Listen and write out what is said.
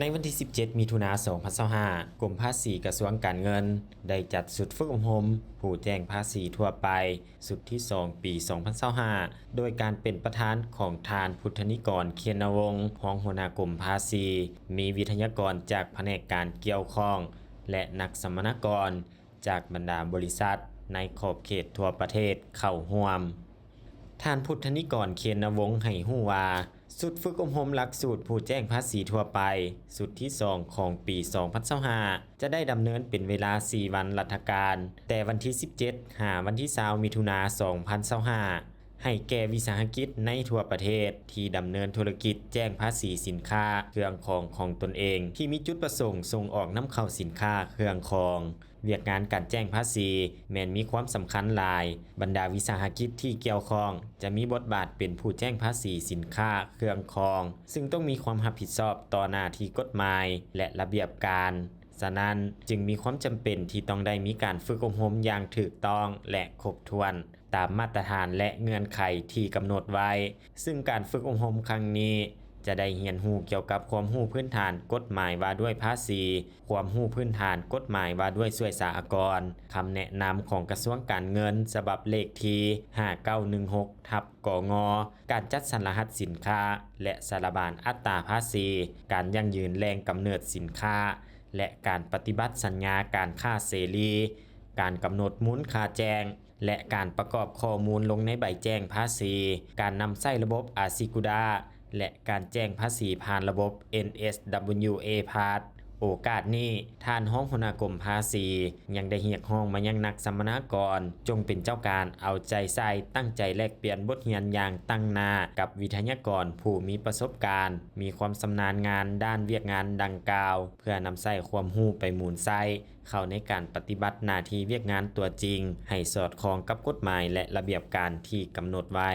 ในวันที่ 17 มิถุนายน 2025 กรมภาษีกระทรวงการเงินได้จัดสุดฝึกอบรมผู้แจ้งภาษีทั่วไปสุดที่ 2 ปี 2025 โดยการเป็นประธานของทานพุทธนิกรเคียนวงศ์รองหัวหน้ากรมภาษี มีวิทยากรจากแผนกการเกี่ยวข้อง และนักสัมมนากรจากบรรดาบริษัทในขอบเขตทั่วประเทศเข้าร่วม ท่านพุทธนิกรเคียนวงศ์ให้ฮู้ว่าสุดฝึกอบรมหลักสูตรผู้แจ้งภาษีทั่วไปสุดที่ 2 ของปี 2025 จะได้ดำเนินเป็นเวลา 4 วันรัฐการ แต่วันที่ 17 หาวันที่ 20 มิถุนายน 2025 ให้แก่วิสาหกิจในทั่วประเทศที่ดำเนินธุรกิจแจ้งภาษีสินค้าเครื่องของตนเองที่มีจุดประสงค์ส่งออกนำเข้าสินค้าเครื่องของเวียกงานการแจ้งภาษีแม้นมีความสำคัญหลายบรรดาวิสาหกิจที่เกี่ยวข้องจะมีบทบาทเป็นผู้แจ้งภาษีสินค้าเครื่องของซึ่งต้องมีความรับผิดชอบต่อหน้าที่กฎหมายและระเบียบการฉะนั้นจึงมีความจำเป็นที่ต้องได้มีการฝึกอบรมอย่างถูกต้องและครบถ้วนตามมาตรฐานและเงื่อนไขที่กำหนดไว้ซึ่งการฝึกอบรมครั้งนี้จะได้เรียนรู้เกี่ยวกับความรู้พื้นฐานกฎหมายว่าด้วยภาษีความรู้พื้นฐานกฎหมายว่าด้วยช่วยสหกรณ์คำแนะนำของกระทรวงการเงินฉบับเลขที่5916/กงการจัดสรรรหัสสินค้าและสารบานอัตราภาษีการยั่งยืนแหล่งกำเนิดสินค้าและการปฏิบัติสัญญาการค้าเสรีการกำหนดมูลค่าแจ้งและการประกอบข้อมูลลงในใบแจ้งภาษีการนำใช้ระบบอาซิกุดาและการแจ้งภาษีผ่านระบบ NSWA Pass โอกาสนี้ท่านห้องหัวหน้ากรมภาษียังได้เรียกร้องมายังนักสัมมนากรจงเป็นเจ้าการเอาใจใส่ตั้งใจแลกเปลี่ยนบทเรียนอย่างตั้งหน้ากับวิทยากรผู้มีประสบการณ์มีความชำนาญงานด้านเวียกงานดังกล่าวเพื่อนำใส่ความรู้ไปหมุนใส่เข้าในการปฏิบัติหน้าที่เวียกงานตัวจริงให้สอดคล้องกับกฎหมายและระเบียบการที่กำหนดไว้